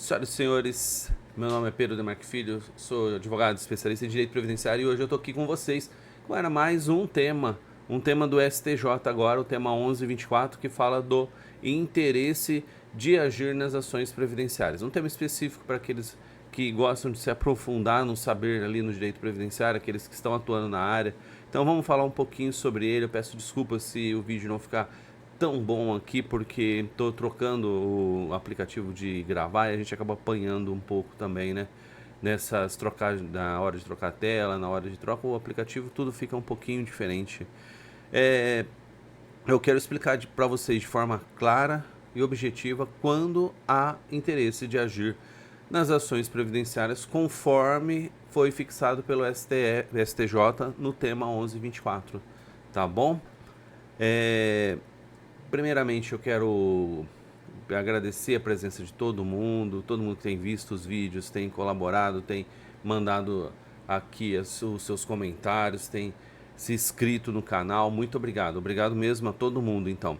Senhoras e senhores, meu nome é Pedro Demarque Filho, sou advogado especialista em direito previdenciário e hoje eu estou aqui com vocês com mais um tema do STJ agora, o tema 1124, que fala do interesse de agir nas ações previdenciárias. Um tema específico para aqueles que gostam de se aprofundar no saber ali no direito previdenciário, aqueles que estão atuando na área. Então vamos falar um pouquinho sobre ele. Eu peço desculpas se o vídeo não ficar tão bom aqui porque estou trocando o aplicativo de gravar e a gente acaba apanhando um pouco também, né? Nessas trocagens, na hora de trocar a tela, na hora de troca o aplicativo, tudo fica um pouquinho diferente. Eu quero explicar para vocês de forma clara e objetiva quando há interesse de agir nas ações previdenciárias conforme foi fixado pelo STJ no tema 1124, tá bom? Primeiramente, eu quero agradecer a presença de todo mundo que tem visto os vídeos, tem colaborado, tem mandado aqui os seus comentários, tem se inscrito no canal. Muito obrigado, obrigado mesmo a todo mundo. Então,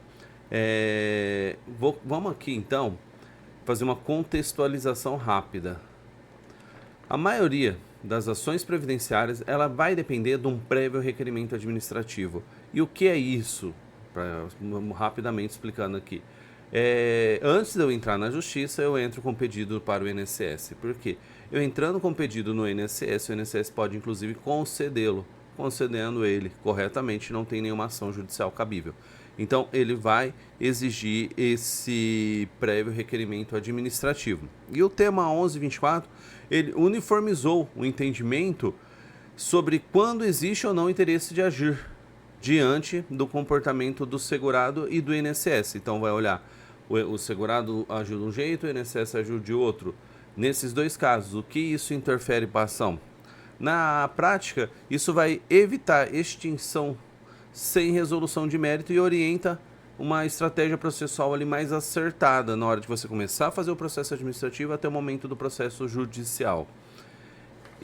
vamos aqui então fazer uma contextualização rápida. A maioria das ações previdenciárias ela vai depender de um prévio requerimento administrativo. E o que é isso? Rapidamente explicando aqui. Antes de eu entrar na justiça, eu entro com pedido para o INSS. Por quê? Eu entrando com pedido no INSS, o INSS pode inclusive concedê-lo. Concedendo ele corretamente, não tem nenhuma ação judicial cabível. Então, ele vai exigir esse prévio requerimento administrativo. E o tema 1124, ele uniformizou o entendimento sobre quando existe ou não interesse de agir diante do comportamento do segurado e do INSS. Então, vai olhar, o segurado agiu de um jeito, o INSS agiu de outro. Nesses dois casos, o que isso interfere para a ação? Na prática, isso vai evitar extinção sem resolução de mérito e orienta uma estratégia processual ali mais acertada na hora de você começar a fazer o processo administrativo até o momento do processo judicial.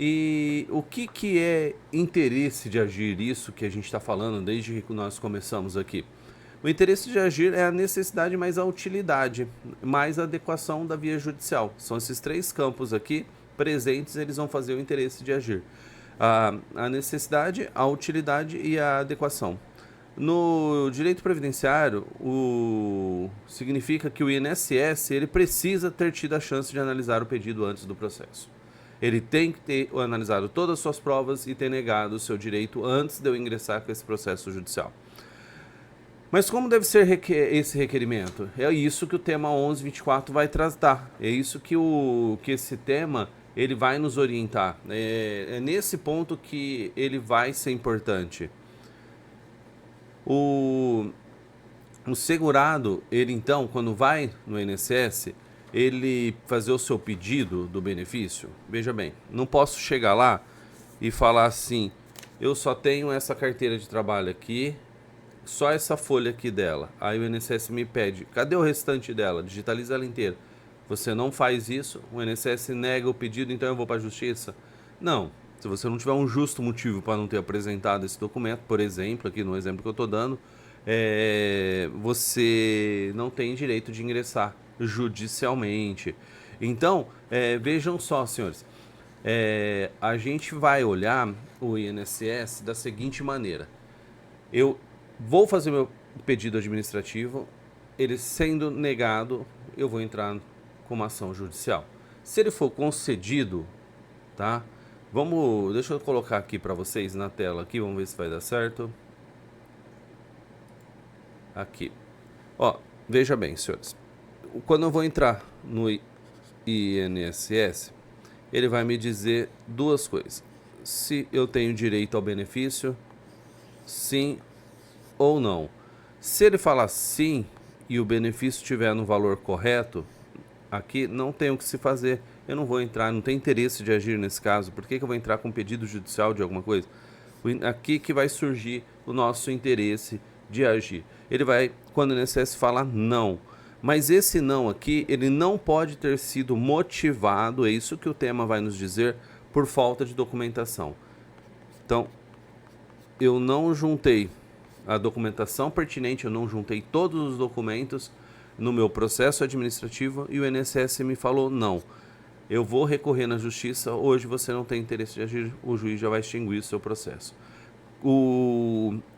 E o que é interesse de agir? Isso que a gente está falando desde que nós começamos aqui. O interesse de agir é a necessidade mais a utilidade, mais a adequação da via judicial. São esses três campos aqui presentes, eles vão fazer o interesse de agir. A necessidade, a utilidade e a adequação. No direito previdenciário, significa que o INSS ele precisa ter tido a chance de analisar o pedido antes do processo. Ele tem que ter analisado todas as suas provas e ter negado o seu direito antes de eu ingressar com esse processo judicial. Mas como deve ser esse requerimento? É isso que o tema 1124 vai tratar. É isso que esse tema ele vai nos orientar. É nesse ponto que ele vai ser importante. O segurado, ele então, quando vai no INSS, ele fazer o seu pedido do benefício, veja bem, não posso chegar lá e falar assim, eu só tenho essa carteira de trabalho aqui, só essa folha aqui dela. Aí o INSS me pede, cadê o restante dela? Digitaliza ela inteira. Você não faz isso, o INSS nega o pedido, então eu vou para a justiça? Não. Se você não tiver um justo motivo para não ter apresentado esse documento, por exemplo, aqui no exemplo que eu estou dando, você não tem direito de ingressar judicialmente. Então, vejam só, senhores, a gente vai olhar o INSS da seguinte maneira. Eu vou fazer meu pedido administrativo, ele sendo negado, eu vou entrar com uma ação judicial. Se ele for concedido, tá? Deixa eu colocar aqui para vocês na tela aqui, vamos ver se vai dar certo. Aqui. Ó, veja bem, senhores. Quando eu vou entrar no INSS, ele vai me dizer duas coisas. Se eu tenho direito ao benefício, sim ou não. Se ele falar sim e o benefício estiver no valor correto, aqui não tem o que se fazer. Eu não vou entrar, não tem interesse de agir nesse caso. Por que eu vou entrar com pedido judicial de alguma coisa? Aqui que vai surgir o nosso interesse de agir. Ele vai, quando o INSS fala não. Mas esse não aqui, ele não pode ter sido motivado, é isso que o tema vai nos dizer, por falta de documentação. Então, eu não juntei a documentação pertinente, eu não juntei todos os documentos no meu processo administrativo e o INSS me falou não. Eu vou recorrer na justiça, hoje você não tem interesse de agir, o juiz já vai extinguir o seu processo.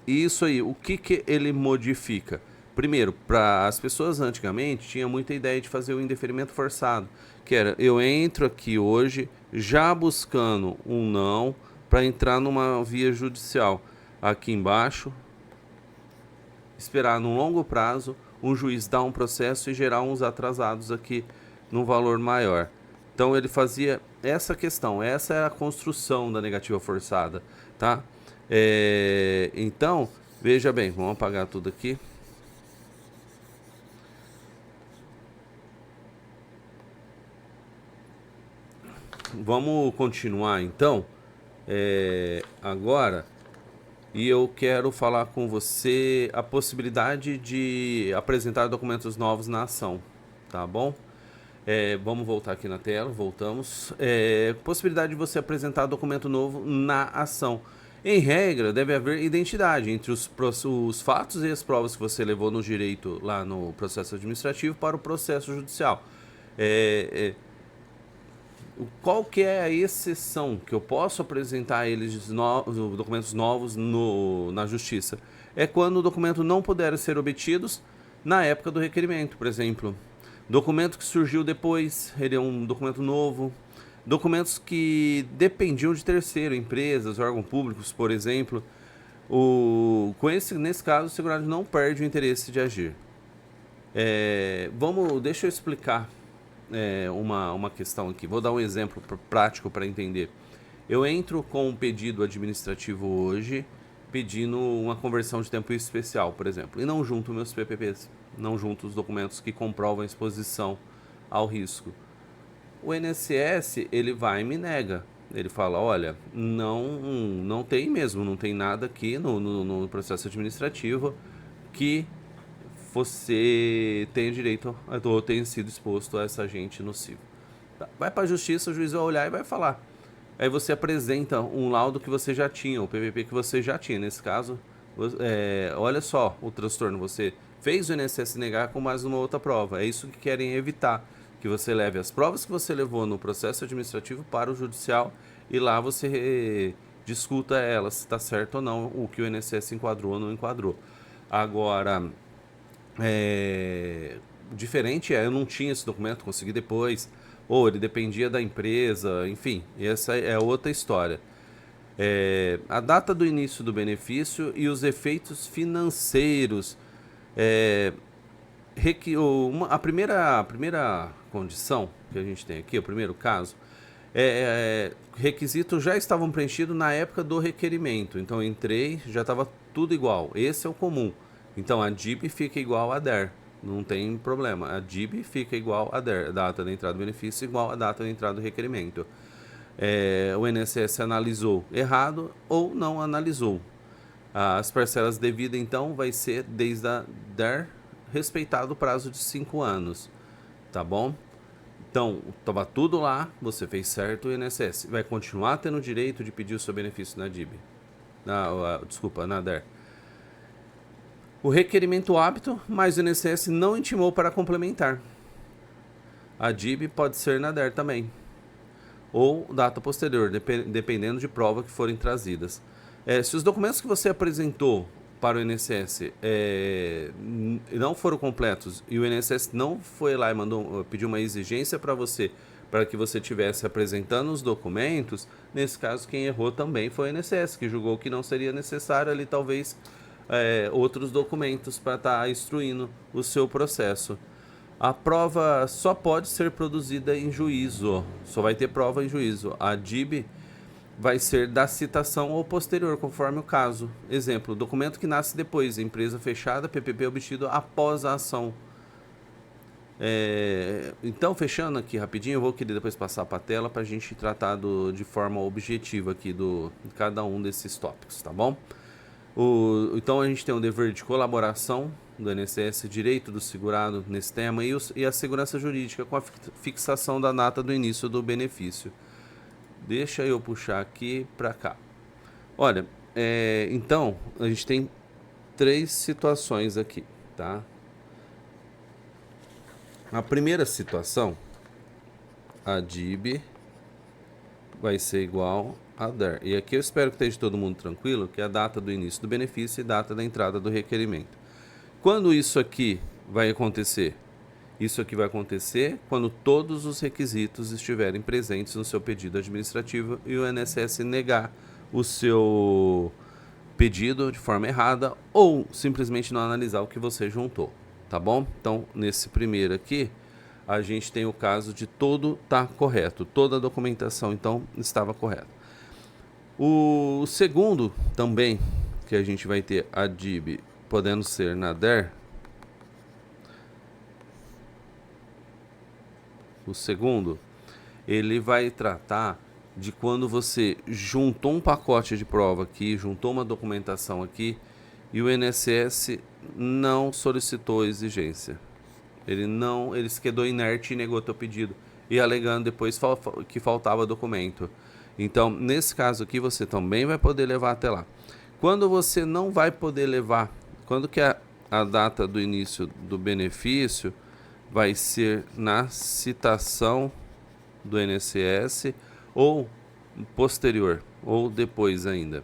Isso aí, o que ele modifica? Primeiro, para as pessoas antigamente tinha muita ideia de fazer o indeferimento forçado, que era eu entro aqui hoje já buscando um não para entrar numa via judicial. Aqui embaixo, esperar num longo prazo um juiz dar um processo e gerar uns atrasados aqui num valor maior. Então ele fazia essa questão, essa é a construção da negativa forçada, tá? Então, veja bem, vamos apagar tudo aqui. Vamos continuar então, agora, e eu quero falar com você a possibilidade de apresentar documentos novos na ação, tá bom? Vamos voltar aqui na tela, voltamos. Possibilidade de você apresentar documento novo na ação. Em regra, deve haver identidade entre os fatos e as provas que você levou no direito lá no processo administrativo para o processo judicial. Qual que é a exceção que eu posso apresentar documentos novos na justiça? É quando o documento não puder ser obtidos na época do requerimento, por exemplo. Documento que surgiu depois, ele é um documento novo. Documentos que dependiam de terceiro, empresas, órgãos públicos, por exemplo. Nesse caso, o segurado não perde o interesse de agir. Deixa eu explicar uma questão aqui. Vou dar um exemplo prático para entender. Eu entro com um pedido administrativo hoje, pedindo uma conversão de tempo especial, por exemplo, e não junto meus PPPs, não junto os documentos que comprovam a exposição ao risco. O INSS, ele vai e me nega. Ele fala, olha, não tem mesmo, não tem nada aqui no processo administrativo que você tenha direito ou tenha sido exposto a esse agente nocivo. Vai para a justiça, o juiz vai olhar e vai falar. Aí você apresenta um laudo que você já tinha, o PPP que você já tinha. Nesse caso, olha só o transtorno. Você fez o INSS negar com mais uma outra prova. É isso que querem evitar, que você leve as provas que você levou no processo administrativo para o judicial e lá você discuta elas, se está certo ou não, o que o INSS enquadrou ou não enquadrou. Agora, diferente eu não tinha esse documento, consegui depois, ou ele dependia da empresa, enfim, essa é outra história. A data do início do benefício e os efeitos financeiros. A primeira condição que a gente tem aqui, o primeiro caso, requisitos já estavam preenchidos na época do requerimento. Então eu entrei, já estava tudo igual. Esse é o comum. Então a DIB fica igual a DER. Não tem problema. A DIB fica igual a DER. Data da entrada do benefício igual a data da entrada do requerimento. O INSS analisou errado ou não analisou. As parcelas devidas, então, vai ser desde a DER, respeitado o prazo de 5 anos. Tá bom? Então, estava tudo lá, você fez certo, o INSS vai continuar tendo o direito de pedir o seu benefício na DIB. Na DER. O requerimento hábito, mas o INSS não intimou para complementar. A DIB pode ser na DER também. Ou data posterior, dependendo de prova que forem trazidas. Se os documentos que você apresentou para o INSS não foram completos e o INSS não foi lá e pediu uma exigência para você, para que você estivesse apresentando os documentos, nesse caso quem errou também foi o INSS, que julgou que não seria necessário ali talvez outros documentos para estar instruindo o seu processo. A prova só pode ser produzida em juízo, só vai ter prova em juízo. A DIB vai ser da citação ou posterior, conforme o caso. Exemplo, documento que nasce depois, empresa fechada, PPP obtido após a ação. Então, fechando aqui rapidinho, eu vou querer depois passar para a tela para a gente tratar de forma objetiva aqui de cada um desses tópicos, tá bom? Então a gente tem o dever de colaboração do INSS, direito do segurado nesse tema e a segurança jurídica com a fixação da data do início do benefício. Deixa eu puxar aqui para cá. Olha, então a gente tem 3 situações aqui, tá? A primeira situação, a DIB vai ser igual a DER. E aqui eu espero que esteja todo mundo tranquilo, que é a data do início do benefício e data da entrada do requerimento. Quando isso aqui vai acontecer? Isso aqui vai acontecer quando todos os requisitos estiverem presentes no seu pedido administrativo e o INSS negar o seu pedido de forma errada ou simplesmente não analisar o que você juntou, tá bom? Então, nesse primeiro aqui, a gente tem o caso de todo tá correto, toda a documentação então estava correta. O segundo também, que a gente vai ter a DIB podendo ser na DER, o segundo, ele vai tratar de quando você juntou um pacote de prova aqui, juntou uma documentação aqui e o INSS não solicitou exigência. Ele se quedou inerte e negou teu pedido e alegando depois que faltava documento. Então, nesse caso aqui, você também vai poder levar até lá. Quando você não vai poder levar, quando que é a data do início do benefício, vai ser na citação do INSS ou posterior, ou depois ainda.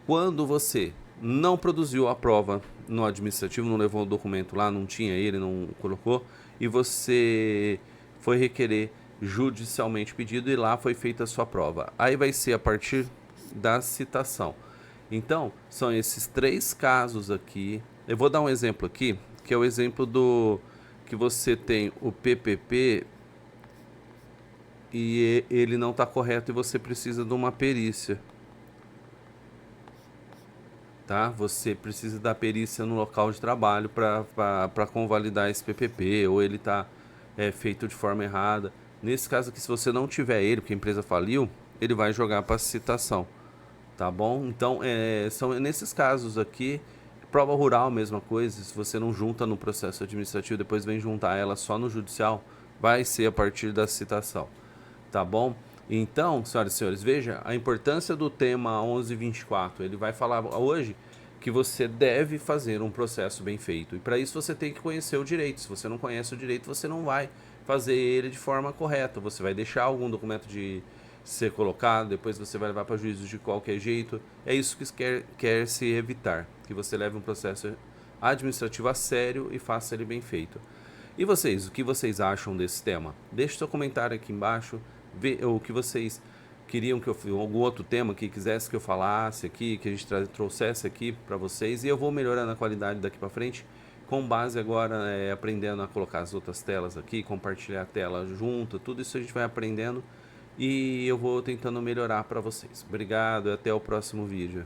Quando você não produziu a prova no administrativo, não levou o documento lá, não tinha ele, não colocou, e você foi requerer judicialmente pedido e lá foi feita a sua prova. Aí vai ser a partir da citação. Então, são esses 3 casos aqui. Eu vou dar um exemplo aqui, que é o exemplo do que você tem o PPP e ele não está correto e você precisa de uma perícia. Tá? Você precisa da perícia no local de trabalho para convalidar esse PPP, ou ele está feito de forma errada. Nesse caso aqui, se você não tiver ele, porque a empresa faliu, ele vai jogar para citação, tá bom? Então, são nesses casos aqui, prova rural, mesma coisa, se você não junta no processo administrativo, depois vem juntar ela só no judicial, vai ser a partir da citação, tá bom? Então, senhoras e senhores, veja a importância do tema 1124. Ele vai falar hoje que você deve fazer um processo bem feito. E para isso você tem que conhecer o direito. Se você não conhece o direito, você não vai fazer ele de forma correta. Você vai deixar algum documento de ser colocado, depois você vai levar para juízo de qualquer jeito. É isso que quer se evitar, que você leve um processo administrativo a sério e faça ele bem feito. E vocês, o que vocês acham desse tema? Deixe seu comentário aqui embaixo, vê o que vocês queriam que eu algum outro tema que quisesse que eu falasse aqui, que a gente trouxesse aqui para vocês, e eu vou melhorando a qualidade daqui para frente, com base agora aprendendo a colocar as outras telas aqui, compartilhar a tela junto, tudo isso a gente vai aprendendo e eu vou tentando melhorar para vocês. Obrigado e até o próximo vídeo.